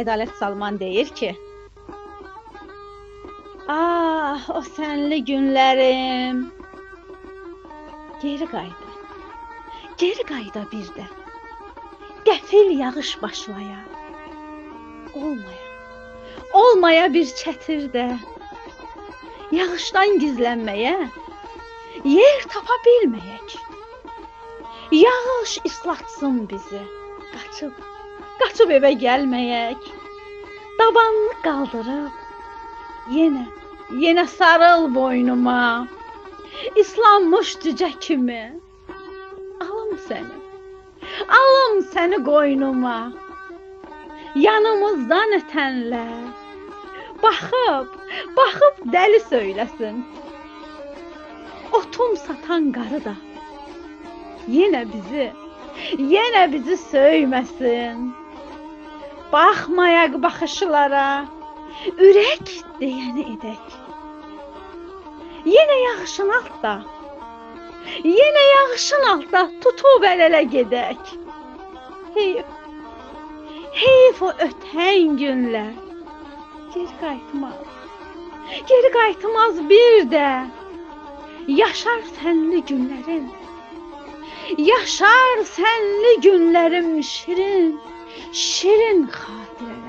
Ədalət Salman deyir ki, ah, o sənli günlərim, geri qayda bir də, qəfil yağış başlaya, olmaya bir çətirdə, yağışdan gizlənməyə, yer tapa bilməyək. Yağış islatsın bizi, qaçıb evə gəlməyək. Dabanını qaldırıb, yenə sarıl boynuma. İslanmış cücə kimi, alım səni qoynuma. Yanımızdan ötənlər, baxıb dəli söyləsin. Otum satan qarı da, yenə bizi söyməsin. Baxmayaq baxışlara, ürək deyəni edək. Yenə yağışın altda tutub əl-ələ gedək. Heyf o ötən günlər, geri qayıtmaz bir də. Yaşar sənli günlərim şirin xatirələr.